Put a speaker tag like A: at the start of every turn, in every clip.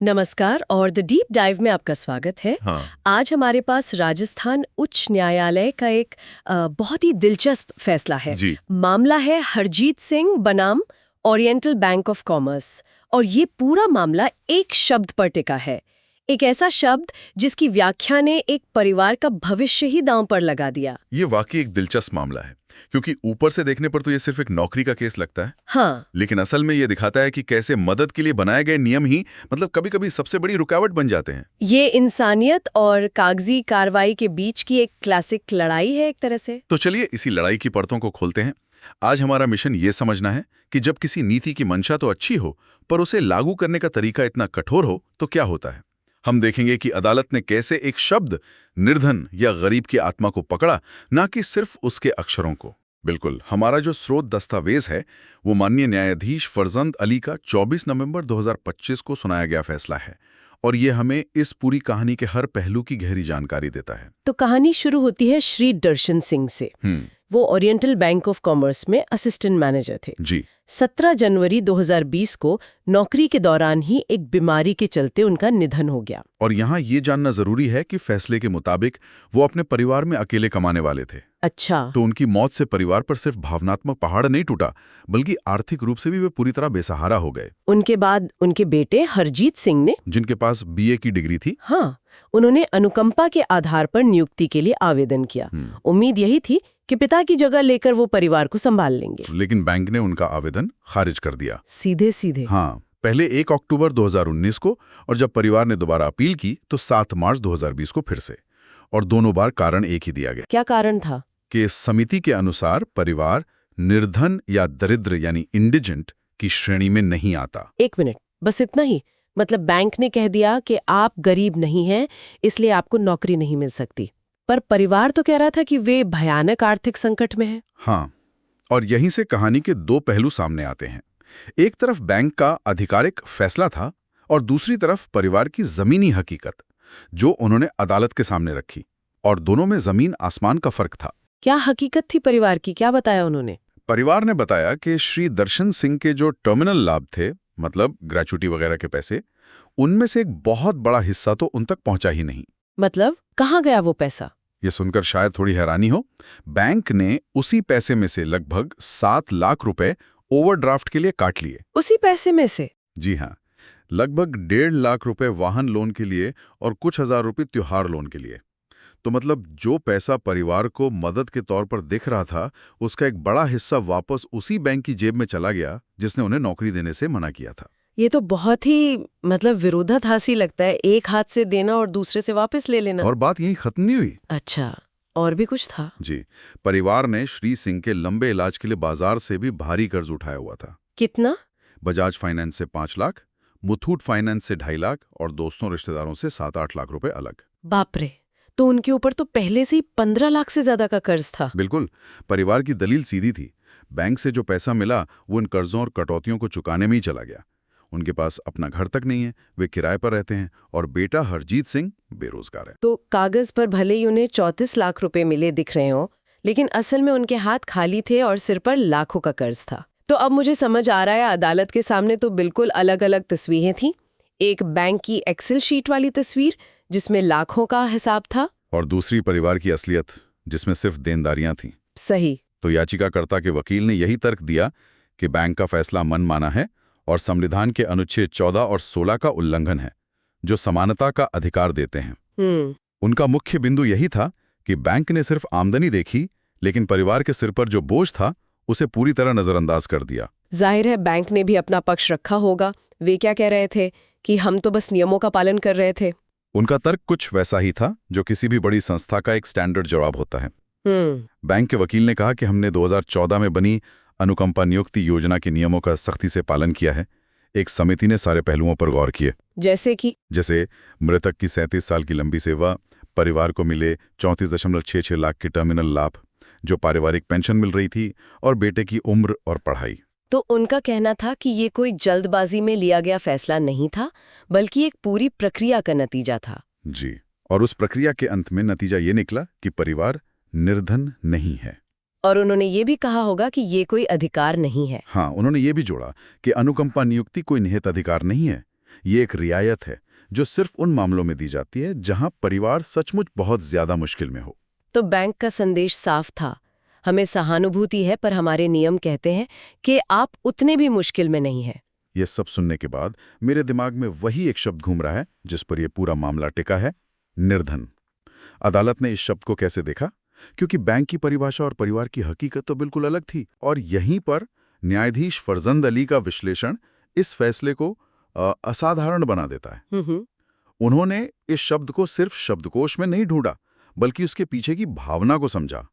A: नमस्कार और the deep dive में आपका स्वागत है।
B: हाँ।
A: आज हमारे पास राजस्थान उच्च न्यायालय का एक बहुत ही दिलचस्प फैसला है।
B: जी।
A: मामला है हरजीत सिंह बनाम ओरिएंटल बैंक ऑफ कॉमर्स और ये पूरा मामला एक शब्द पर टिका है, एक ऐसा शब्द जिसकी व्याख्या ने एक परिवार का भविष्य ही दांव पर लगा दिया।
B: ये वाकई एक दिलचस्प मामला है, क्योंकि ऊपर से देखने पर तो ये सिर्फ एक नौकरी का केस लगता है।
A: हाँ।
B: लेकिन असल में ये दिखाता है कि कैसे मदद के लिए बनाए गए नियम ही कभी-कभी सबसे बड़ी रुकावट बन जाते हैं।
A: ये इंसानियत और कागजी कार्रवाई के बीच की एक क्लासिक लड़ाई है एक तरह से।
B: तो चलिए इसी लड़ाई की परतों को खोलते हैं। आज हमारा मिशन ये समझना है कि जब किसी नीति की मंशा तो अच्छी हो, पर उसे लागू करने का तरीका इतना कठोर हो तो क्या होता है। हम देखेंगे कि अदालत ने कैसे एक शब्द निर्धन या गरीब की आत्मा को पकड़ा, ना कि सिर्फ उसके अक्षरों को। बिल्कुल, हमारा जो स्रोत दस्तावेज है वो माननीय न्यायाधीश फरजंद अली का 24 नवंबर 2025 को सुनाया गया फैसला है, और ये हमें इस पूरी कहानी के हर पहलू की गहरी जानकारी देता है।
A: तो कहानी शुरू होती है श्री दर्शन सिंह से। वो ओरिएंटल बैंक ऑफ कॉमर्स में असिस्टेंट मैनेजर थे।
B: जी।
A: 17 जनवरी 2020 को नौकरी के दौरान ही एक बीमारी के चलते उनका निधन हो गया।
B: और यहाँ ये जानना जरूरी है कि फैसले के मुताबिक वो अपने परिवार में अकेले कमाने वाले थे।
A: अच्छा।
B: तो उनकी मौत से परिवार पर सिर्फ भावनात्मक पहाड़ नहीं टूटा, बल्कि आर्थिक रूप से भी वे पूरी तरह बेसहारा हो गए।
A: उनके बाद उनके बेटे हरजीत सिंह ने,
B: जिनके पास बीए की डिग्री थी,
A: हाँ, उन्होंने अनुकंपा के आधार पर नियुक्ति के लिए आवेदन किया। उम्मीद यही थी कि पिता की जगह लेकर वो परिवार को संभाल लेंगे।
B: लेकिन बैंक ने उनका आवेदन खारिज कर दिया,
A: सीधे सीधे।
B: हाँ, पहले 1 अक्टूबर 2019 को, और जब परिवार ने दोबारा अपील की तो 7 मार्च 2020 को फिर से। और दोनों बार कारण एक ही दिया गया।
A: क्या कारण था?
B: कि इस समिति के अनुसार परिवार निर्धन या दरिद्र यानी इंडिजेंट की श्रेणी में नहीं आता।
A: 1 मिनट, बस इतना ही? मतलब बैंक ने कह दिया कि आप गरीब नहीं हैं, इसलिए आपको नौकरी नहीं मिल सकती, पर परिवार तो कह रहा था कि वे भयानक आर्थिक संकट में हैं।
B: हाँ, और यहीं से कहानी के दो पहलू सामने आते हैं। एक तरफ बैंक का आधिकारिक फैसला था, और दूसरी तरफ परिवार की जमीनी हकीकत, जो उन्होंने अदालत के सामने रखी, और दोनों में जमीन आसमान का फर्क था।
A: क्या हकीकत थी परिवार की? क्या बताया उन्होंने?
B: परिवार ने बताया कि श्री दर्शन सिंह के जो टर्मिनल लाभ थे, मतलब ग्रेच्युटी वगैरह के पैसे, उनमें से एक बहुत बड़ा हिस्सा तो उन तक पहुंचा ही नहीं।
A: मतलब कहाँ गया वो पैसा?
B: ये सुनकर शायद थोड़ी हैरानी हो, बैंक ने उसी पैसे में से लगभग 7 लाख रुपए ओवरड्राफ्ट के लिए काट लिए।
A: उसी पैसे में से?
B: जी हाँ, लगभग 1.5 लाख रुपए वाहन लोन के लिए और कुछ हजार रुपए त्योहार लोन के लिए। तो मतलब जो पैसा परिवार को मदद के तौर पर दिख रहा था, उसका एक बड़ा हिस्सा वापस उसी बैंक की जेब में चला गया जिसने उन्हें नौकरी देने से मना किया था।
A: ये तो बहुत ही विरोधाभासी लगता है, एक हाथ से देना और दूसरे से वापस ले लेना।
B: और बात यहीं खत्म नहीं हुई।
A: अच्छा, और भी कुछ था?
B: जी, परिवार ने श्री सिंह के लंबे इलाज के लिए बाजार से भी भारी कर्ज उठाया हुआ था।
A: कितना?
B: बजाज फाइनेंस से 5 लाख, मुथूट फाइनेंस से 2.5 लाख और दोस्तों रिश्तेदारों से 7-8 लाख रुपए अलग।
A: बाप रे, तो उनके ऊपर तो पहले से ही 15 लाख से ज्यादा का कर्ज था।
B: बिल्कुल, परिवार की दलील सीधी थी। बैंक से जो पैसा मिला वो इन कर्जों और कटौतियों को चुकाने में ही चला गया। उनके पास अपना घर तक नहीं है, वे किराए पर रहते हैं, और बेटा हरजीत सिंह बेरोजगार है।
A: तो कागज पर भले ही उन्हें 34 लाख रुपए मिले दिख रहे हो, लेकिन असल में उनके हाथ खाली थे और सिर पर लाखों का कर्ज था। तो अब मुझे समझ आ रहा है, अदालत के सामने तो बिल्कुल अलग अलग तस्वीरें थीं। एक बैंक की एक्सेल शीट वाली तस्वीर जिसमें लाखों का हिसाब था, और
B: दूसरी परिवार की असलियत जिसमें सिर्फ देनदारियां थीं।
A: सही।
B: तो याचिकाकर्ता के वकील ने यही तर्क दिया कि बैंक का फैसला मनमाना है और संविधान के अनुच्छेद 14 और 16 का उल्लंघन है, जो समानता का अधिकार देते हैं। उनका मुख्य बिंदु यही था कि बैंक ने सिर्फ आमदनी देखी, लेकिन परिवार के सिर पर जो बोझ था उसे पूरी तरह नजरअंदाज कर दिया।
A: जाहिर है बैंक ने भी अपना पक्ष रखा होगा। वे क्या कह रहे थे कि हम तो बस नियमों का पालन कर रहे थे।
B: उनका तर्क कुछ वैसा ही था जो किसी भी बड़ी संस्था का एक स्टैंडर्ड जवाब होता है। बैंक के वकील ने कहा कि हमने 2014 में बनी अनुकंपा नियुक्ति योजना के नियमों का सख्ती से पालन किया है। एक समिति ने सारे पहलुओं पर गौर किए, जैसे मृतक की 37 साल की लंबी सेवा, परिवार को मिले 34.66 लाख के टर्मिनल लाभ, जो पारिवारिक पेंशन मिल रही थी, और बेटे की उम्र और पढ़ाई।
A: तो उनका कहना था कि ये कोई जल्दबाजी में लिया गया फैसला नहीं था, बल्कि एक पूरी प्रक्रिया का नतीजा था।
B: जी, और उस प्रक्रिया के अंत में नतीजा ये निकला कि परिवार निर्धन नहीं है।
A: और उन्होंने ये भी कहा होगा कि ये कोई अधिकार नहीं है।
B: हाँ, उन्होंने ये भी जोड़ा कि अनुकंपा नियुक्ति कोई निहित अधिकार नहीं है, ये एक रियायत है जो सिर्फ उन मामलों में दी जाती है जहां परिवार सचमुच बहुत ज्यादा मुश्किल में हो।
A: तो बैंक का संदेश साफ था, हमें सहानुभूति है पर हमारे नियम कहते हैं कि आप उतने भी मुश्किल में नहीं हैं।
B: ये सब सुनने के बाद मेरे दिमाग में वही एक शब्द घूम रहा है जिस पर यह पूरा मामला टिका है, निर्धन। अदालत ने इस शब्द को कैसे देखा? क्योंकि बैंक की परिभाषा और परिवार की हकीकत तो बिल्कुल अलग थी, और यहीं पर न्यायाधीश फरजंद अली का विश्लेषण इस फैसले को असाधारण बना देता है। उन्होंने इस शब्द को सिर्फ शब्दकोश में नहीं ढूंढा, बल्कि उसके पीछे की भावना को समझा।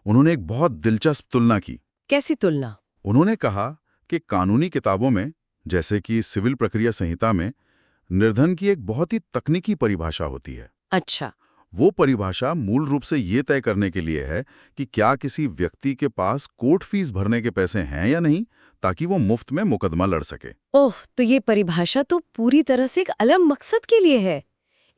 B: उन्होंने एक बहुत दिलचस्प तुलना की।
A: कैसी तुलना?
B: उन्होंने कहा कि कानूनी किताबों में, जैसे कि सिविल प्रक्रिया संहिता में, निर्धन की एक बहुत ही तकनीकी परिभाषा होती है।
A: अच्छा।
B: वो परिभाषा मूल रूप से ये तय करने के लिए है कि क्या किसी व्यक्ति के पास कोर्ट फीस भरने के पैसे हैं या नहीं, ताकि वो मुफ्त में मुकदमा लड़ सके।
A: ओह, तो ये परिभाषा तो पूरी तरह से एक अलग मकसद के लिए है।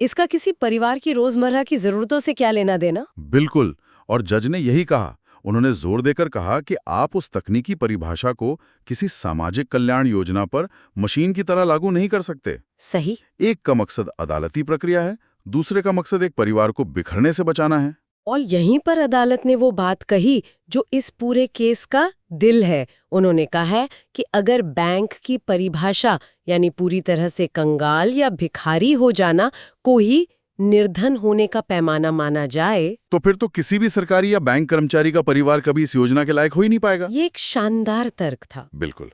A: इसका किसी परिवार की रोजमर्रा की जरूरतों से क्या लेना देना?
B: बिल्कुल, और जज ने यही कहा। उन्होंने जोर देकर कहा कि आप उस तकनीकी परिभाषा को किसी सामाजिक कल्याण योजना पर मशीन की तरह लागू नहीं कर सकते।
A: सही।
B: एक का मकसद अदालती प्रक्रिया है, दूसरे का मकसद एक परिवार को बिखरने से बचाना है।
A: और यहीं पर अदालत ने वो बात कही जो इस पूरे केस का दिल है। उन्होंने कहा है कि अगर बैंक की परिभाषा यानी पूरी तरह से कंगाल या भिखारी हो जाना को ही निर्धन होने का पैमाना माना जाए,
B: तो फिर तो किसी भी सरकारी या बैंक कर्मचारी का परिवार कभी इस योजना के लायक हो ही नहीं पाएगा।
A: ये एक शानदार तर्क था।
B: बिल्कुल।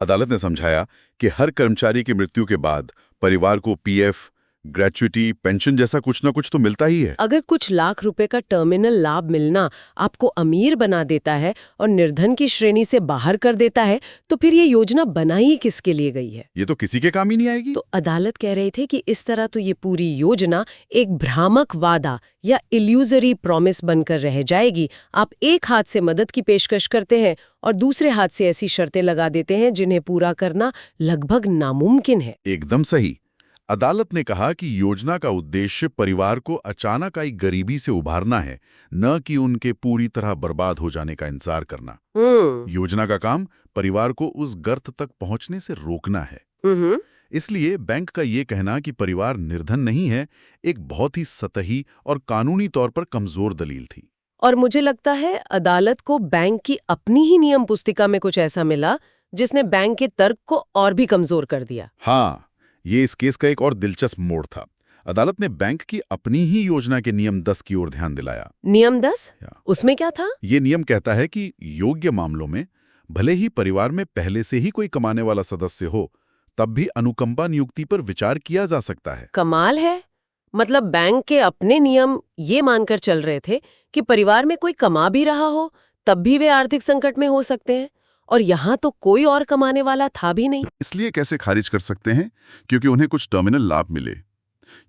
B: अदालत ने समझाया कि हर कर्मचारी की मृत्यु के बाद परिवार को पीएफ, ग्रेच्युटी, पेंशन जैसा कुछ ना कुछ तो मिलता ही है।
A: अगर कुछ लाख रुपए का टर्मिनल लाभ मिलना आपको अमीर बना देता है और निर्धन की श्रेणी से बाहर कर देता है, तो फिर ये योजना बनाई किसके लिए गई है?
B: ये तो किसी के काम ही नहीं आएगी।
A: तो अदालत कह रहे थे कि इस तरह तो ये पूरी योजना एक भ्रामक वादा या इल्यूजरी प्रॉमिस बनकर रह जाएगी। आप एक हाथ से मदद की पेशकश करते हैं और दूसरे हाथ से ऐसी शर्तें लगा देते हैं जिन्हें पूरा करना लगभग नामुमकिन है।
B: एकदम सही। अदालत ने कहा कि योजना का उद्देश्य परिवार को अचानक आई गरीबी से उभारना है, न कि उनके पूरी तरह बर्बाद हो जाने का इंतजार करना। योजना का काम परिवार को उस गर्त तक पहुंचने से रोकना है। इसलिए बैंक का ये कहना कि परिवार निर्धन नहीं है, एक बहुत ही सतही और कानूनी तौर पर कमजोर दलील थी।
A: और मुझे लगता है अदालत को बैंक की अपनी ही नियम पुस्तिका में कुछ ऐसा मिला जिसने बैंक के तर्क को और भी कमजोर कर दिया।
B: हाँ, ये इस केस का एक और दिलचस्प मोड़ था। अदालत ने बैंक की अपनी ही योजना के नियम 10 की ओर ध्यान दिलाया।
A: नियम 10? उसमें क्या था?
B: ये नियम कहता है कि योग्य मामलों में भले ही परिवार में पहले से ही कोई कमाने वाला सदस्य हो, तब भी अनुकंपा नियुक्ति पर विचार किया जा सकता है।
A: कमाल है। मतलब बैंक के अपने नियम ये मानकर चल रहे थे कि परिवार में कोई कमा भी रहा हो तब भी वे आर्थिक संकट में हो सकते हैं, और यहाँ तो कोई और कमाने वाला था भी नहीं।
B: इसलिए कैसे खारिज कर सकते हैं? क्योंकि उन्हें कुछ टर्मिनल लाभ मिले।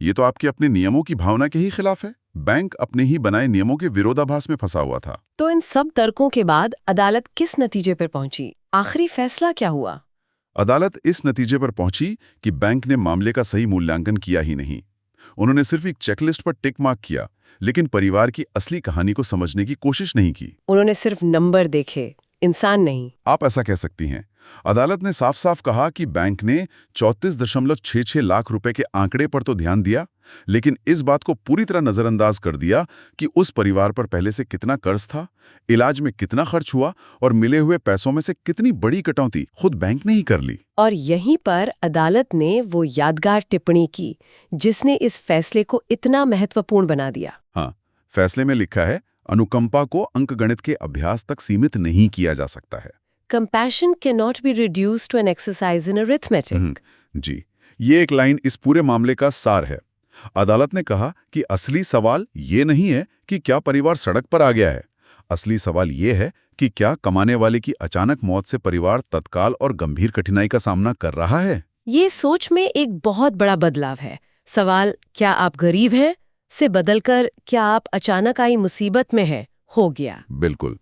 B: ये तो आपके अपने नियमों की भावना के ही खिलाफ है। बैंक अपने ही बनाए नियमों के विरोधाभास में फंसा हुआ था।
A: तो इन सब तर्कों के बाद अदालत किस नतीजे पर पहुंची? आखिरी फैसला क्या हुआ?
B: अदालत इस नतीजे पर पहुंची कि बैंक ने मामले का सही मूल्यांकन किया ही नहीं। उन्होंने सिर्फ एक चेकलिस्ट पर टिक मार्क किया, लेकिन परिवार की असली कहानी को समझने की कोशिश नहीं की।
A: उन्होंने सिर्फ नंबर देखे, इंसान नहीं।
B: आप ऐसा कह सकती हैं। अदालत ने साफ साफ कहा कि बैंक ने 34.66 लाख रुपए के आंकड़े पर तो ध्यान दिया, लेकिन इस बात को पूरी तरह नजरअंदाज कर दिया कि उस परिवार पर पहले से कितना कर्ज था, इलाज में कितना खर्च हुआ और मिले हुए पैसों में से कितनी बड़ी कटौती खुद बैंक ने ही कर ली।
A: और यहीं पर अदालत ने वो यादगार टिप्पणी की जिसने इस फैसले को इतना महत्वपूर्ण बना दिया।
B: हाँ, फैसले में लिखा है, अनुकंपा को अंकगणित के अभ्यास तक सीमित नहीं किया जा सकता है।
A: Compassion cannot be reduced to an exercise in arithmetic.
B: जी, ये एक लाइन इस पूरे मामले का सार है। अदालत ने कहा कि असली सवाल ये नहीं है कि क्या परिवार सड़क पर आ गया है। असली सवाल ये है कि क्या कमाने वाले की अचानक मौत से परिवार तत्काल और गंभीर कठिनाई का सामना कर रहा है।
A: ये सोच में एक बहुत बड़ा बदलाव है। सवाल क्या आप गरीब हैं से बदलकर क्या आप अचानक आई मुसीबत में हैं हो गया।
B: बिल्कुल।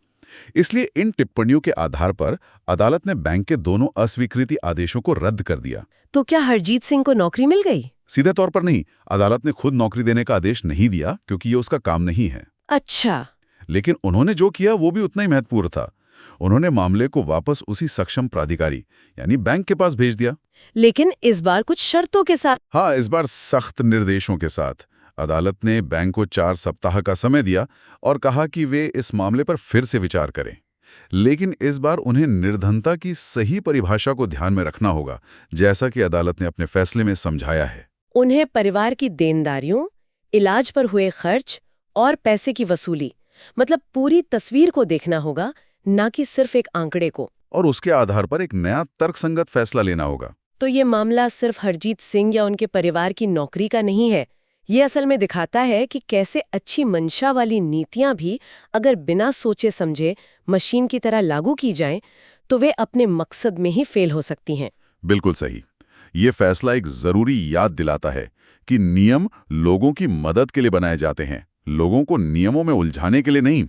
B: इसलिए इन टिप्पणियों के आधार पर अदालत ने बैंक के दोनों अस्वीकृति आदेशों को रद्द कर दिया।
A: तो क्या हरजीत सिंह को नौकरी मिल गई?
B: सीधे तौर पर नहीं, अदालत ने खुद नौकरी देने का आदेश नहीं दिया क्योंकि ये उसका काम नहीं है।
A: अच्छा।
B: लेकिन उन्होंने जो किया वो भी उतना ही महत्वपूर्ण था। उन्होंने मामले को वापस उसी सक्षम प्राधिकारी यानी बैंक के पास भेज दिया।
A: लेकिन इस बार कुछ शर्तों के साथ।
B: हाँ, इस बार सख्त निर्देशों के साथ। अदालत ने बैंक को 4 सप्ताह का समय दिया और कहा कि वे इस मामले पर फिर से विचार करें। लेकिन इस बार उन्हें निर्धनता की सही परिभाषा को ध्यान में रखना होगा, जैसा कि अदालत ने अपने फैसले में समझाया है।
A: उन्हें परिवार की देनदारियों, इलाज पर हुए खर्च और पैसे की वसूली, मतलब पूरी तस्वीर को देखना होगा, ना कि सिर्फ एक आंकड़े को।
B: और उसके आधार पर एक नया तर्कसंगत फैसला लेना होगा।
A: तो ये मामला सिर्फ हरजीत सिंह या उनके परिवार की नौकरी का नहीं है। ये असल में दिखाता है कि कैसे अच्छी मंशा वाली नीतियां भी अगर बिना सोचे समझे मशीन की तरह लागू की जाएं, तो वे अपने मकसद में ही फेल हो सकती हैं।
B: बिल्कुल सही। ये फैसला एक जरूरी याद दिलाता है कि नियम लोगों की मदद के लिए बनाए जाते हैं, लोगों को नियमों में उलझाने के लिए नहीं।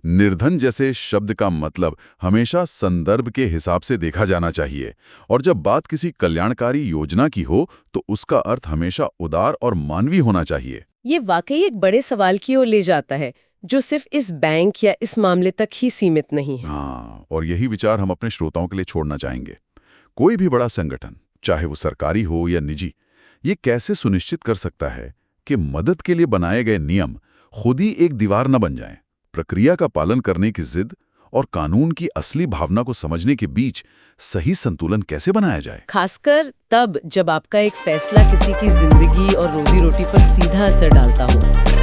B: निर्धन जैसे शब्द का मतलब हमेशा संदर्भ के हिसाब से देखा जाना चाहिए, और जब बात किसी कल्याणकारी योजना की हो तो उसका अर्थ हमेशा उदार और मानवीय होना चाहिए।
A: ये वाकई एक बड़े सवाल की ओर ले जाता है, जो सिर्फ इस बैंक या इस मामले तक ही सीमित नहीं है।
B: हाँ, और यही विचार हम अपने श्रोताओं के लिए छोड़ना चाहेंगे। कोई भी बड़ा संगठन, चाहे वो सरकारी हो या निजी, ये कैसे सुनिश्चित कर सकता है कि मदद के लिए बनाए गए नियम खुद ही एक दीवार न बन जाएं? प्रक्रिया का पालन करने की जिद और कानून की असली भावना को समझने के बीच सही संतुलन कैसे बनाया जाए?
A: खासकर तब जब आपका एक फैसला किसी की जिंदगी और रोजी रोटी पर सीधा असर डालता हो।